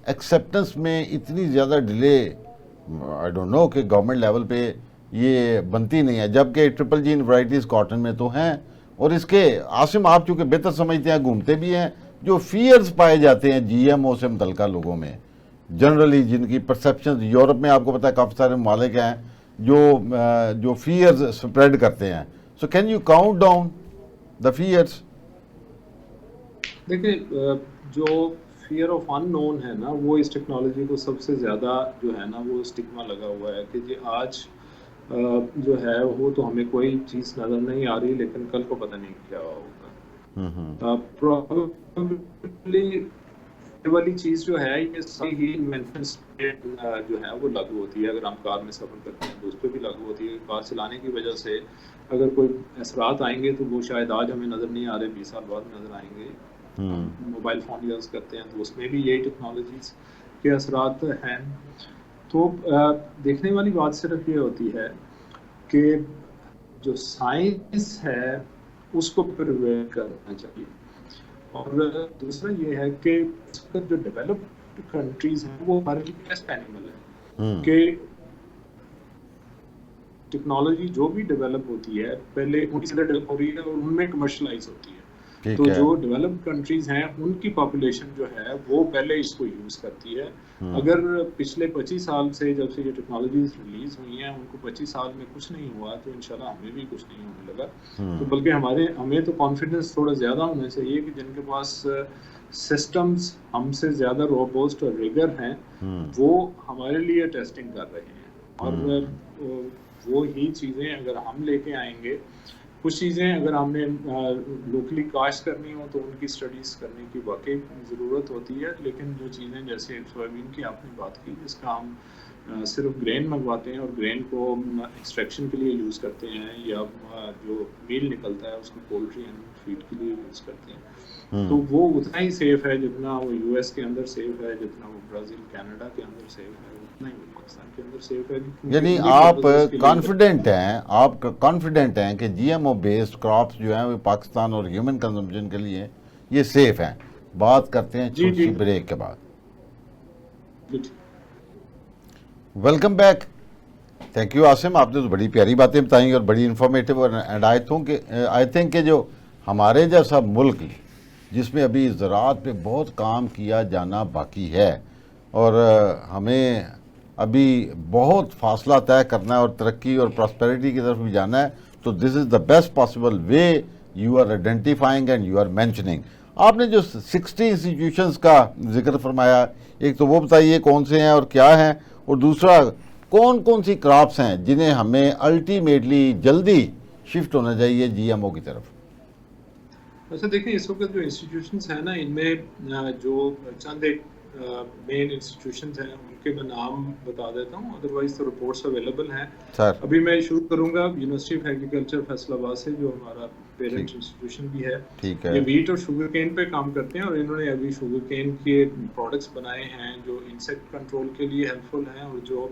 एक्सेप्टेंस में इतनी ज़्यादा डिले آئی ڈونٹ نو کہ گورنمنٹ لیول پہ یہ بنتی نہیں ہے، جبکہ ٹرپل جین ورائٹیز کاٹن میں تو ہیں. اور اس کے عاصم آپ چونکہ بہتر سمجھتے ہیں، گھومتے بھی ہیں، جو فیئرز پائے جاتے ہیں جی ایم او سے متعلقہ لوگوں میں جنرلی، جن کی پرسیپشنز یورپ میں آپ کو پتہ ہے کافی سارے ممالک ہیں جو فیئرز سپریڈ کرتے ہیں. So can you count down the fears? دیکھیں جو فیئر آف ان نون ہے نا، وہ اس ٹیکنالوجی کو سب سے زیادہ جو ہے نا وہ اسٹگما لگا ہوا ہے کہ جی آج جو ہے وہ تو ہمیں کوئی چیز نظر نہیں آ رہی، لیکن کل کو پتہ نہیں کیا ہوگا. پرابیبلی والی چیز جو ہے یہ ساری ہی مینٹنس جو ہے وہ لاگو ہوتی ہے. اگر ہم کار میں سفر کرتے ہیں تو اس پہ بھی لاگو ہوتی ہے. کار چلانے کی وجہ سے اگر کوئی اثرات آئیں گے تو وہ شاید آج ہمیں نظر نہیں آ رہے، 20 سال بعد نظر آئیں گے. موبائل فون یوز کرتے ہیں تو اس میں بھی یہی ٹیکنالوجیز کے اثرات ہیں. تو دیکھنے والی بات صرف یہ ہوتی ہے کہ جو سائنس ہے اس کو پرویل کرنا چاہیے. اور دوسرا یہ ہے کہ اس وقت جو ڈیولپڈ کنٹریز ہیں وہ ہمارے لیے بیسٹ اینیمل ہے کہ ٹیکنالوجی جو بھی ڈیولپ ہوتی ہے پہلے ان سے ڈیولپ ہو رہی ہے اور ان میں کمرشلائز ہوتی ہے. تو جو ڈیولپڈ کنٹریز ہیں ان کی پاپولیشن جو ہے وہ پہلے اس کو یوز کرتی ہے. اگر پچھلے 25 سال سے جب سے یہ ٹیکنالوجیز ریلیز ہوئی ہیں ان کو 25 سال میں کچھ نہیں ہوا تو انشاءاللہ ہمیں بھی کچھ نہیں ہونے لگا. تو بلکہ ہمیں تو کانفیڈنس تھوڑا زیادہ ہونا چاہیے کہ جن کے پاس سسٹمز ہم سے زیادہ روبسٹ اور ریگر ہیں وہ ہمارے لیے ٹیسٹنگ کر رہے ہیں. اور وہی چیزیں اگر ہم لے کے آئیں گے، کچھ چیزیں اگر ہم نے لوکلی کاشت کرنی ہو تو ان کی اسٹڈیز کرنے کی واقعی ضرورت ہوتی ہے. لیکن جو چیزیں جیسے سویابین کی آپ نے بات کی، جس کا ہم صرف گرین منگواتے ہیں اور گرین کو ایکسٹریکشن کے لیے یوز کرتے ہیں، یا جو میل نکلتا ہے اس کو پولٹری اینڈ فیڈ کے لیے یوز کرتے ہیں، تو وہ اتنا ہی سیف ہے جتنا وہ یو ایس کے اندر سیف ہے، جتنا وہ برازیل کینیڈا کے اندر سیف ہے، اتنا ہی وہ پاکستان کے اندر سیف ہے. یعنی آپ کانفیڈنٹ ہیں کہ G M O based crops جو ہیں وہ پاکستان اور ہیومن کنزمپشن کے لیے یہ سیف ہیں. بات کرتے ہیں چھوٹی سی بریک کے بعد. Welcome back. Thank you Asim, آپ نے تو بڑی پیاری باتیں بتائیں اور بڑی انفارمیٹیو. اینڈ آئی تھنک کہ جو ہمارے جیسا ملک جس میں ابھی زراعت پہ بہت کام کیا جانا باقی ہے اور ہمیں ابھی بہت فاصلہ طے کرنا ہے اور ترقی اور پراسپیرٹی کی طرف بھی جانا ہے، تو this is the best possible way you are identifying and you are mentioning. آپ نے جو 60 انسٹیٹیوشنز کا ذکر فرمایا، ایک تو وہ بتائیے کون سے ہیں اور کیا ہیں، اور دوسرا کون کون سی کراپس ہیں جنہیں ہمیں الٹیمیٹلی جلدی شفٹ ہونا چاہیے جی ایم او کی طرف. اچھا دیکھیں، اس وقت جو انسٹیٹیوشنز ہیں نا، ان میں جو چند ایک مین انسٹیٹیوشنز ہیں ان کے میں نام بتا دیتا ہوں، ادروائز تو رپورٹس اویلیبل ہیں. ابھی میں شروع کروں گا یونیورسٹی آف ایگریکلچر فیصل آباد سے، جو ہمارا پیرنٹ انسٹیٹیوشن بھی ہے. یہ ویٹ اور شوگر کین پہ کام کرتے ہیں اور انہوں نے ابھی شوگر کین کے پروڈکٹس بنائے ہیں جو انسیکٹ کنٹرول کے لیے ہیلپ فل ہیں اور جو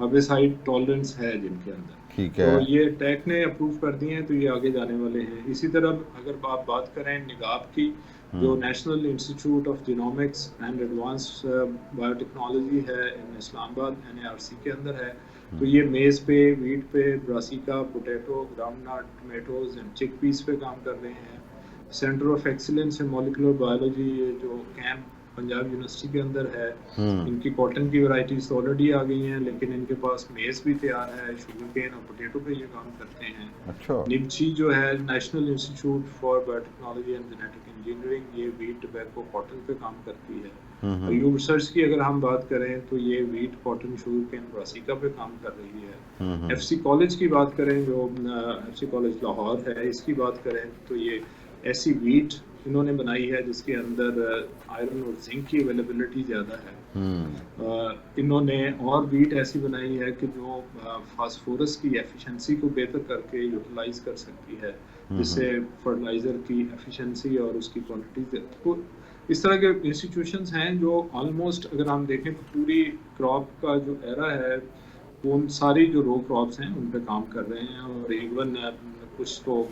ہربیسائڈ ٹالرنس ہے جن کے اندر. تو یہ ٹیک نے اپروو کر دی ہیں تو یہ آگے جانے والے ہیں. اسی طرح اگر آپ بات کریں نگاب کی، جو national institute of genomics and advance bio technology ہے اسلام آباد NARC کے اندر ہے، تو یہ میز پہ، ویٹ پہ، brassica, potato, groundnut, tomatoes and chickpeas پہ کام کر رہے ہیں. Centre of excellence in molecular biology جو کیمپ پنجاب یونیورسٹی کے اندر ہے، ان کی کاٹن کی ورائٹیز تو آلریڈی آ گئی ہیں، لیکن ان کے پاس میز بھی تیار ہے. شوگر کین اور پوٹیٹو پہ یہ کام کرتے ہیں. نبچی جو ہے national institute for bio technology and genetic engineering, یہ ویٹ، ٹبیکو، کاٹن پہ کام کرتی ہے. ایوب ریسرچ کی اگر ہم بات کریں تو یہ ویٹ، کاٹن، شوگر کین، براسیکا پہ کام کر رہی ہے. FC کالج کی بات کریں، جو FC کالج لاہور ہے، اس کی بات کریں تو یہ ایسی ویٹ انہوں نے بنائی ہے جس کے اندر آئرن اور زنک کی اویلیبلٹی زیادہ ہے. انہوں نے اور ویٹ ایسی بنائی ہے کہ جو فاسفورس کی ایفیشنسی کو بہتر کر کے یوٹیلائز کر سکتی ہے، جس سے فرٹیلائزر کی ایفیشنسی اور اس کی کوانٹٹی. اس طرح کے انسٹیٹیوشنز ہیں جو آلموسٹ اگر ہم دیکھیں تو پوری کراپ کا جو ایرا ہے ان ساری جو رو کراپس ہیں ان پہ کام کر رہے ہیں، اور ایون کچھ تو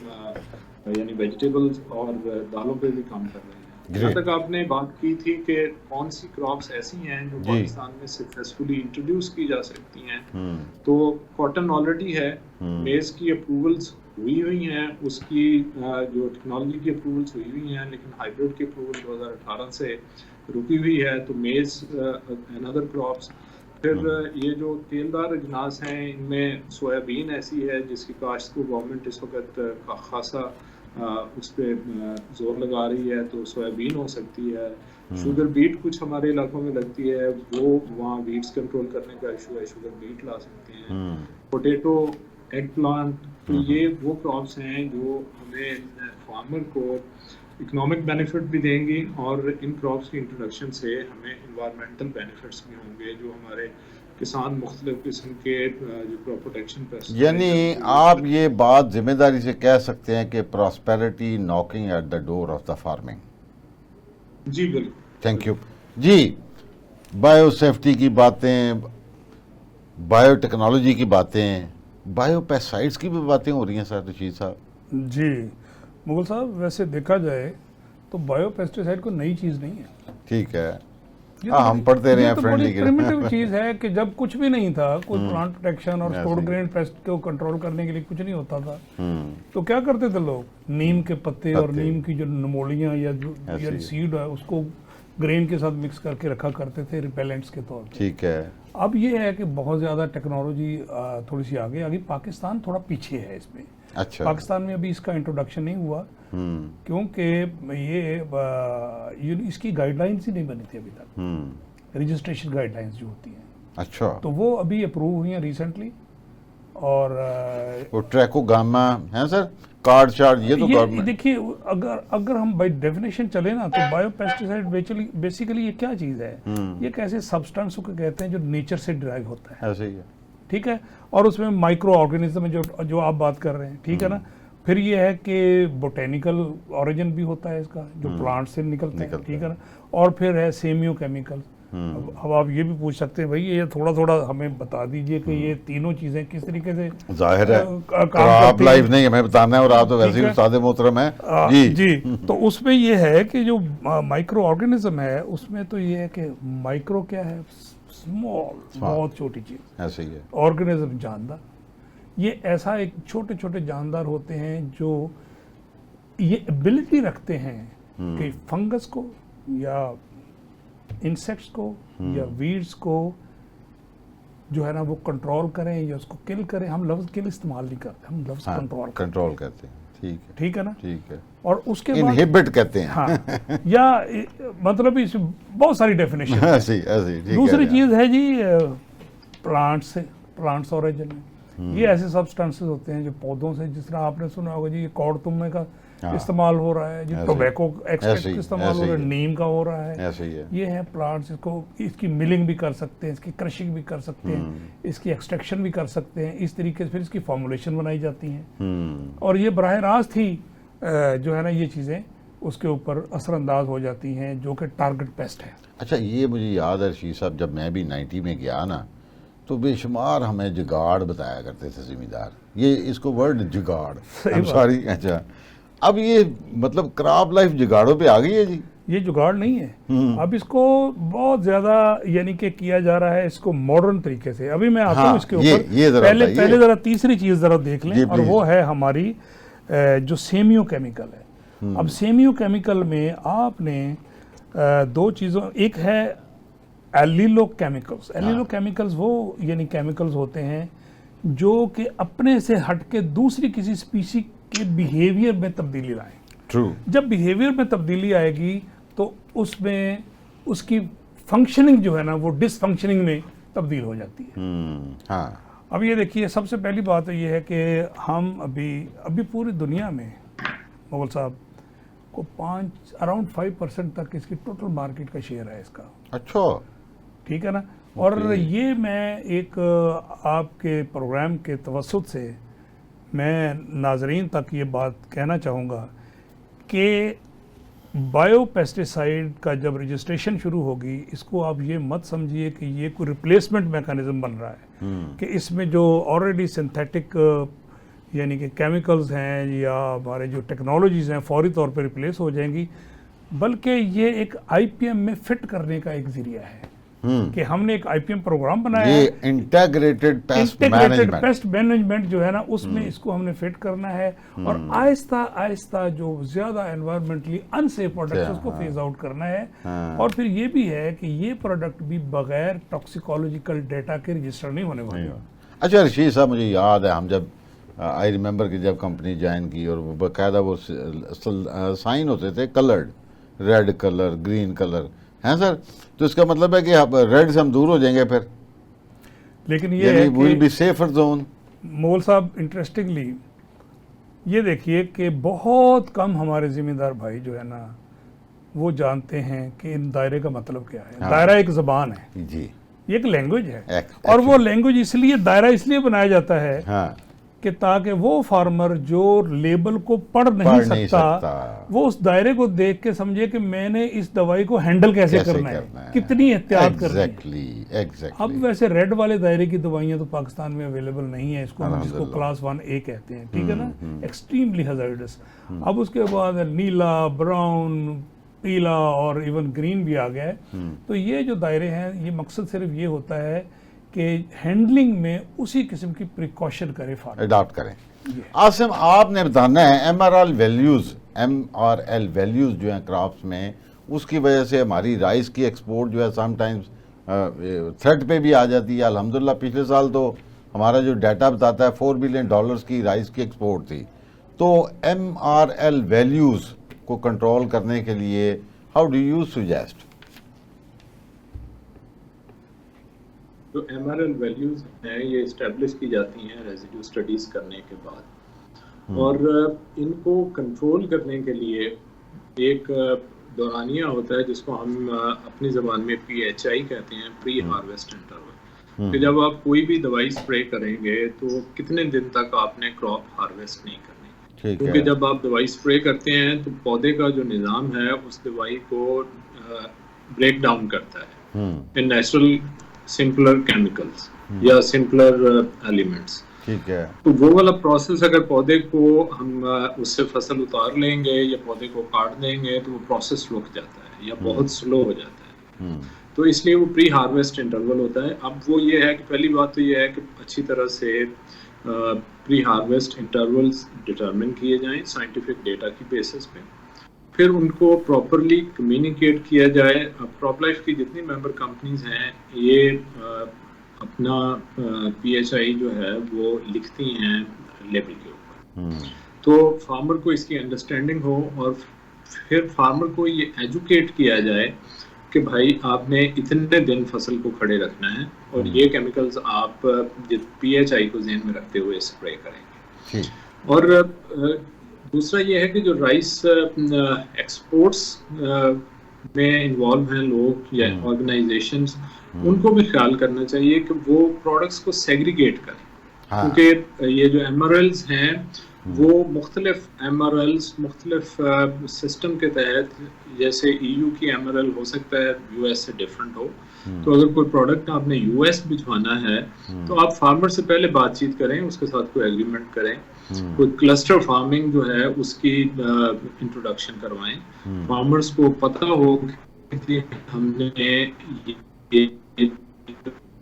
یعنی ویجیٹیبلز اور دالوں پہ بھی کام کر رہے ہیں. जहाँ तक आपने बात की थी कि कौन सी क्रॉप्स ऐसी हैं जो जी। पाकिस्तान में सक्सेसफुली इंट्रोड्यूस की जा सकती हैं, हम्म, तो कॉटन ऑलरेडी है, मेज़ की अप्रूवल्स हुई हैं, उसकी जो टेक्नोलॉजी की अप्रूवल्स हुई हैं, लेकिन हाइब्रिड की अप्रूवल 2018 से रुकी हुई है। तो मेज़ अनदर क्रॉप्स, फिर ये जो तेलदार अजनास हैं, इनमें सोयाबीन ऐसी है जिसकी काश्त को गवर्नमेंट इस वक्त खासा उस पर जोर लगा रही है, तो सोयाबीन हो सकती है। शुगर बीट कुछ हमारे इलाकों में लगती है, वो वहाँ वीड्स कंट्रोल करने का इशू है, शुगर बीट ला सकते हैं। पोटैटो, एग प्लांट, तो ये वो क्रॉप्स हैं जो हमें फार्मर को इकोनॉमिक बेनिफिट भी देंगी, और इन क्रॉप्स की इंट्रोडक्शन से हमें इन्वायरमेंटल बेनिफिट्स भी होंगे, जो हमारे किसान मुख्तलिफ किस्म के जो क्रॉप प्रोटेक्शन पेस्ट, यानी आप ये बात जिम्मेदारी से कह सकते हैं कि prosperity knocking at the door of the farming. जी बिल्कुल। थैंक यू जी। बायो सेफ्टी की बातें, बायोटेक्नोलॉजी की बातें, बायो पेस्टिसाइड्स की भी बातें हो रही हैं सर रशीद साहब। जी मुगल साहब, वैसे देखा जाए तो बायो पेस्टिसाइड कोई नई चीज़ नहीं है। ठीक है, ये हाँ, हम पढ़ते रहे हैं तो फ्रेंडली बड़ी प्रिमिटिव चीज़ है कि जब कुछ भी नहीं था, कोई प्लांट प्रोटेक्शन और स्टोर ग्रेन पेस्ट को कंट्रोल करने के लिए कुछ नहीं होता था, तो क्या करते थे लोग, नीम के पत्ते और नीम की जो नमोलियाँ या जो सीड है उसको ग्रेन के साथ मिक्स करके रखा करते थे रिपेलेंट्स के तौर पे। ठीक है। अब ये है कि बहुत ज़्यादा टेक्नोलॉजी थोड़ी सी आगे आ गई, पाकिस्तान थोड़ा पीछे है इसमें। अच्छा। पाकिस्तान में अभी इसका इंट्रोडक्शन नहीं हुआ क्योंकि ये इसकी गाइडलाइंस ही नहीं बनी थी अभी तक, रजिस्ट्रेशन गाइडलाइंस जो होती हैं। अच्छा। तो वो अभी अप्रूव हुई हैं रिसेंटली, और वो ट्रैको गामा है सर, कार्ड चार्ज, ये तो गवर्नमेंट। देखिए, अगर हम बाय डेफिनेशन चले ना, तो बायो पेस्टिसाइड बेसिकली ये क्या चीज़ है, ये एक ऐसे सब्सटेंस को कहते हैं जो नेचर से डिराइव होता है। ऐसे ही है। ठीक है, और उसमें माइक्रो ऑर्गेनिज्म जो आप बात कर रहे हैं, ठीक है ना। फिर ये है कि बोटेनिकल ओरिजिन भी होता है इसका, जो प्लांट से निकलता है, ठीक है ना। और फिर है सेमियो केमिकल। अब आप ये भी पूछ सकते हैं, भाई ये थोड़ा हमें बता दीजिए कि ये तीनों चीजें किस तरीके से जाहिर है आप लाइव नहीं हमें बताना है, और आप तो वैसे ही उस्ताद मोहतरम हैं जी। तो उसमें ये है कि जो माइक्रो ऑर्गेनिज्म है उसमें तो ये है कि माइक्रो क्या है, स्मॉल, बहुत छोटी चीज, ऐसे ही है। ऑर्गेनिज्म जानदार, ये ऐसा एक छोटे छोटे जानदार होते हैं जो ये एबिलिटी रखते हैं कि फंगस को या इंसेक्ट्स को या वीड्स को जो है ना वो कंट्रोल करें या उसको किल करें। हम लफ्ज किल इस्तेमाल नहीं करते, हम लफ्ज कंट्रोल करते हैं। ठीक है ना। ठीक है। और उसके बाद इनहिबिट कहते हैं। हाँ, या मतलब इस बहुत सारी डेफिनेशन। ऐसी दूसरी चीज है जी प्लांट्स ओरिजिन में ये ऐसे सब्सटेंसेस होते हैं जो पौधों से, जिस तरह आपने सुना होगा जी, कॉड तुम्बे का इस्तेमाल हो रहा है जी, टोबैको एक्सट्रैक्ट का इस्तेमाल हो रहा है, नीम का हो रहा है। ऐसे ही है। ये है प्लांट्स, इसकी मिलिंग भी कर सकते हैं, इसकी क्रशिंग भी कर सकते हैं, इसकी एक्सट्रैक्शन भी कर सकते हैं। इस तरीके से फिर इसकी फॉर्मुलेशन बनाई जाती हैं, और ये बराह रास्त ही जो है ना ये चीज़ें उसके ऊपर असरअंदाज हो जाती हैं, जो कि टारगेट पेस्ट है। अच्छा, ये मुझे याद है रशीद साहब, जब मैं भी 90 में गया ना, तो बेशुमार हमें जुगाड़ बताया करते थे ज़मींदार, ये इसको वर्ड जुगाड़, सॉरी। अच्छा, अब ये मतलब क्रॉप लाइफ जुगाड़ों पे आ गई है जी। ये जुगाड़ नहीं है, अब इसको बहुत ज़्यादा यानी कि किया जा रहा है इसको मॉडर्न तरीके से। अभी मैं आता हूँ इसके ऊपर, पहले ज़रा तीसरी चीज़ ज़रा देख लें, और वो है हमारी जो सेमियो केमिकल है। अब सेमियो केमिकल में आपने दो चीज़ों, एक है एलिलो केमिकल्स। एलिलो केमिकल्स वो यानी केमिकल्स होते हैं जो कि अपने से हटके दूसरी किसी स्पीसी के बिहेवियर में तब्दीली लाएं। ट्रू। जब बिहेवियर में तब्दीली आएगी तो उसमें उसकी फंक्शनिंग जो है ना वो डिसफंक्शनिंग में तब्दील हो जाती है। हाँ। अब ये देखिए, सबसे पहली बात ये है कि हम अभी पूरी दुनिया में मुगल साहब को अराउंड 5% तक इसकी टोटल मार्केट का शेयर है इसका। अच्छा, ठीक है ना। और ये मैं एक आपके प्रोग्राम के तवस्सुत से मैं नाजरीन तक ये बात कहना चाहूँगा कि बायो पेस्टिसाइड का जब रजिस्ट्रेशन शुरू होगी, इसको आप ये मत समझिए कि ये कोई रिप्लेसमेंट मैकेनिज्म बन रहा है, कि इसमें जो ऑलरेडी सिंथेटिक यानी कि केमिकल्स हैं या हमारे जो टेक्नोलॉजीज़ हैं फौरी तौर पे रिप्लेस हो जाएंगी। बल्कि ये एक आईपीएम में फिट करने का एक जरिया है कि हमने एक आईपीएम प्रोग्राम बनाया ये है, integrated pest integrated management. Pest management जो है ना, उसमें इसको हमने फिट करना है और आहिस्ता आहिस्ता जो ज्यादा एनवायरमेंटली अनसेफ प्रोडक्ट्स उसको फेज आउट करना है। और फिर ये भी है कि ये प्रोडक्ट भी बगैर टॉक्सिकोलॉजिकल डेटा के रजिस्टर नहीं होने वाले। अच्छा रशीद साहब, मुझे याद है हम जब आई रिमेंबर कि जब कंपनी ज्वाइन की और वो बाकायदा वो साइन होते थे coloured, red colour, green colour, हैं सर, तो इसका मतलब है कि रेड से हम दूर हो जाएंगे फिर, लेकिन ये है विल बी कि सेफर जोन। मोल साहब इंटरेस्टिंगली ये देखिए कि बहुत कम हमारे जिम्मेदार भाई जो है ना वो जानते हैं कि इन दायरे का मतलब क्या है। दायरा एक ज़बान है जी, ये एक लैंग्वेज है Actually. और वो लैंग्वेज इसलिए दायरा इसलिए बनाया जाता है हाँ, कि ताकि वो फार्मर जो लेबल को पढ़ नहीं नहीं सकता सकता। वो उस दायरे को देख के समझे कि मैंने इस दवाई को हैंडल कैसे करना है, कितनी एहतियात करनी है। एग्जैक्टली। अब वैसे रेड वाले दायरे की दवाइयां तो पाकिस्तान में अवेलेबल नहीं है, इसको हम जिसको क्लास 1A कहते हैं, ठीक है ना, एक्सट्रीमली हैजर्डस। अब उसके बाद नीला, ब्राउन, पीला और इवन ग्रीन भी आ गया है। तो ये जो दायरे हैं, ये मकसद सिर्फ ये होता है कि हैंडलिंग में उसी किस्म की प्रिकॉशन करे फार्मर, अडॉप्ट करें। आसिम, आपने बताना है MRL वैल्यूज जो हैं क्रॉप्स में, उसकी वजह से हमारी राइस की एक्सपोर्ट जो है समटाइम्स थ्रेट पे भी आ जाती है। अल्हम्दुलिल्लाह पिछले साल तो हमारा जो डाटा बताता है $4 बिलियन की राइस की एक्सपोर्ट थी। तो MRL वैल्यूज को कंट्रोल करने के लिए हाउ डू यू सजेस्ट? जो MRL वैल्यूज हैं ये इस्टेब्लिश की जाती हैं रेजिड्यू स्टडीज करने के बाद, और इनको कंट्रोल करने के लिए एक दौरानिया होता है जिसको हम अपनी ज़बान में PHI कहते हैं, प्री हार्वेस्ट इंटरवल। कि जब आप कोई भी दवाई स्प्रे करेंगे तो कितने दिन तक आपने क्रॉप हार्वेस्ट नहीं करनी, क्योंकि जब आप दवाई स्प्रे करते हैं तो पौधे का जो निज़ाम है उस दवाई को ब्रेक डाउन करता है इन नेचुरल सिंपलर केमिकल्स या सिंपलर एलिमेंट्स, ठीक है। तो वो वाला प्रोसेस अगर पौधे को हम उससे फसल उतार लेंगे या पौधे को काट देंगे तो वो प्रोसेस रुक जाता है या बहुत स्लो हो जाता है। तो इसलिए वो प्री हार्वेस्ट इंटरवल होता है। अब वो ये है कि पहली बात तो ये है कि अच्छी तरह से प्री हार्वेस्ट इंटरवल्स डिटरमिन किए जाएं साइंटिफिक डेटा की बेसिस पे, फिर उनको प्रॉपरली कम्युनिकेट किया जाए। क्रॉप लाइफ की जितनी मेंबर कंपनीज हैं ये अपना PHI जो है वो लिखती हैं लेबल के ऊपर, तो फार्मर को इसकी अंडरस्टैंडिंग हो और फिर फार्मर को ये एजुकेट किया जाए कि भाई आपने इतने दिन फसल को खड़े रखना है और ये केमिकल्स आप PHI को ज़हन में रखते हुए स्प्रे करेंगे। और दूसरा ये है कि जो राइस एक्सपोर्ट्स में इन्वॉल्व हैं लोग या ऑर्गेनाइजेशंस, उनको भी ख्याल करना चाहिए कि वो प्रोडक्ट्स को सेग्रीगेट करें, क्योंकि ये जो MRLs हैं वो मुख्तलिफ MRLs मुख्तलिफ सिस्टम के तहत, जैसे EU की MRL हो सकता है US से डिफरेंट हो, तो अगर कोई प्रोडक्ट आपने US भिजवाना है तो आप फार्मर से पहले बातचीत करें, उसके साथ कोई एग्रीमेंट करें, कोई क्लस्टर फार्मिंग जो है उसकी इंट्रोडक्शन करवाएं, फार्मर्स को पता हो कि हमने ये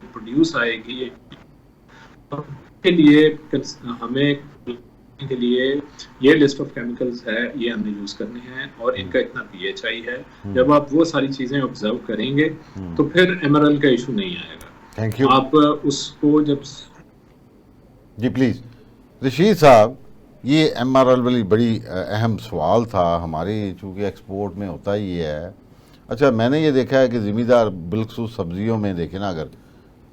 प्रोड्यूस आएगी के लिए हमें के लिए ये लिस्ट ऑफ केमिकल्स है, ये हमने यूज करने हैं और इनका इतना PHI है। जब आप वो सारी चीजें ऑब्जर्व करेंगे तो फिर MRL का इशू नहीं आएगा। Thank you. आप उसको जब जी प्लीज रशीद साहब, ये MRL वाली बड़ी अहम सवाल था हमारी, चूँकि एक्सपोर्ट में होता ही है। अच्छा, मैंने ये देखा है कि ज़मींदार बिलखसूस सब्जियों में देखें ना, अगर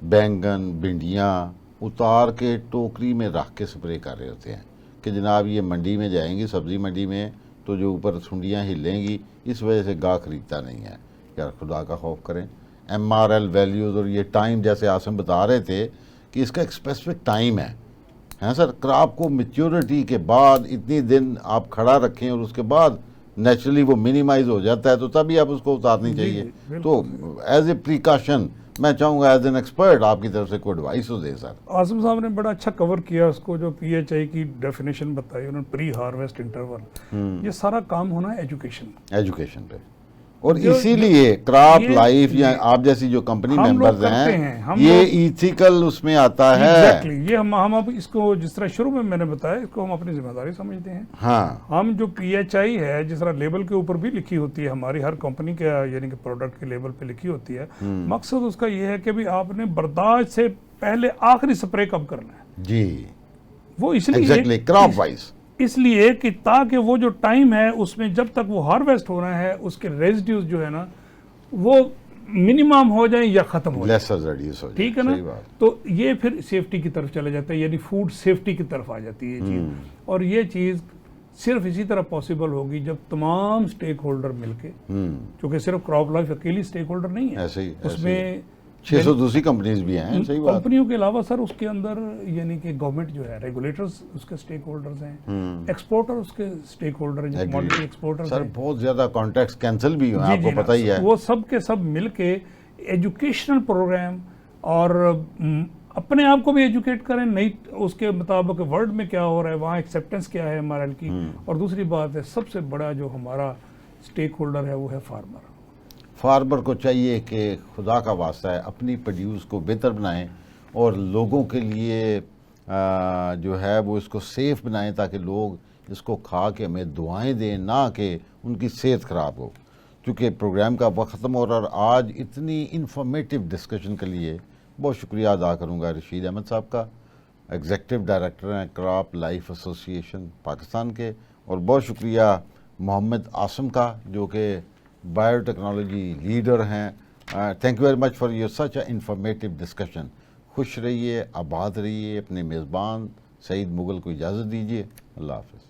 बैंगन, भिंडियाँ उतार के टोकरी में रख के स्प्रे कर रहे होते हैं कि जनाब ये मंडी में जाएंगी, सब्ज़ी मंडी में, तो जो ऊपर सुंडियाँ हिलेंगी, इस वजह से गाह खरीदता नहीं है। यार खुदा का खौफ करें। MRL वैल्यूज़ और ये टाइम, जैसे आसिम बता रहे थे कि इसका एक स्पेसिफिक टाइम है सर, क्रॉप को मैच्योरिटी के बाद इतनी दिन आप खड़ा रखें और उसके बाद नेचुरली वो मिनिमाइज हो जाता है, तो तभी आप उसको उतारनी चाहिए। तो एज ए प्रिकॉशन میں چاہوں گا ایز این ایکسپرٹ آپ کی طرف سے کوئی ایڈوائس ہو دے سر. آصف صاحب نے بڑا اچھا کور کیا اس کو, جو پی ایچ آئی کی ڈیفینیشن بتائی انہوں نے, پری ہارویسٹ انٹرول. یہ سارا کام ہونا ہے ایجوکیشن پہ, اور اسی لیے کراپ لائف یا آپ جیسی جو کمپنی ممبرز ہیں یہ ایتھیکل اس میں آتا ہے. ایگزیکٹلی, یہ ہم اب اس کو جس طرح شروع میں نے بتایا, اس کو ہم اپنی ذمہ داری سمجھتے ہیں. ہاں, ہم جو پی ایچ آئی ہے, جس طرح لیبل کے اوپر بھی لکھی ہوتی ہے ہماری ہر کمپنی کے, یعنی کہ پروڈکٹ کے لیبل پہ لکھی ہوتی ہے, مقصد اس کا یہ ہے کہ بھی آپ نے برداشت سے پہلے آخری سپرے کب کرنا ہے. جی وہ اس لیے ایگزیکٹلی کراپ وائز, اس لیے کہ تاکہ وہ جو ٹائم ہے اس میں جب تک وہ ہارویسٹ ہو رہا ہے اس کے ریزیڈیوز جو ہے نا وہ منیمم ہو جائیں یا ختم ہو جائیں. ٹھیک ہے نا, تو یہ پھر سیفٹی کی طرف چلے جاتا ہے, یعنی فوڈ سیفٹی کی طرف آ جاتی ہے یہ چیز. اور یہ چیز صرف اسی طرح پاسبل ہوگی جب تمام سٹیک ہولڈر مل کے, چونکہ صرف کراپ لائف اکیلی سٹیک ہولڈر نہیں ہے, اس میں 600 دوسری کمپنیز بھی ہیں. صحیح بات. کمپنیوں کے علاوہ سر اس کے اندر یعنی کہ گورنمنٹ جو ہے, ریگولیٹرز اس کے سٹیک ہولڈرز ہیں, ایکسپورٹر اس کے سٹیک ہولڈر ہیں, کموڈٹی ایکسپورٹرز سر بہت زیادہ کانٹریکٹس کینسل بھی ہوئے ہیں, آپ کو پتہ ہی ہے. وہ سب کے سب مل کے ایجوکیشنل پروگرام اور اپنے آپ کو بھی ایجوکیٹ کریں نہیں اس کے مطابق ورلڈ میں کیا ہو رہا ہے, وہاں ایکسیپٹنس کیا ہے MRL کی. اور دوسری بات ہے سب سے بڑا جو ہمارا سٹیک ہولڈر ہے وہ ہے فارمر. فارمر کو چاہیے کہ خدا کا واسطہ ہے اپنی پروڈیوس کو بہتر بنائیں اور لوگوں کے لیے جو ہے وہ اس کو سیف بنائیں, تاکہ لوگ اس کو کھا کے ہمیں دعائیں دیں, نہ کہ ان کی صحت خراب ہو. کیونکہ پروگرام کا وقت ختم ہو رہا ہے, اور آج اتنی انفارمیٹیو ڈسکشن کے لیے بہت شکریہ ادا کروں گا رشید احمد صاحب کا, ایگزیکٹو ڈائریکٹر ہیں crop life association Pakistan کے, اور بہت شکریہ محمد عاصم کا جو کہ بایو ٹیکنالوجی لیڈر ہیں. Thank you very much for your such a informative discussion. خوش رہیے, آباد رہیے. اپنے میزبان سعید مغل کو اجازت دیجیے. اللہ حافظ.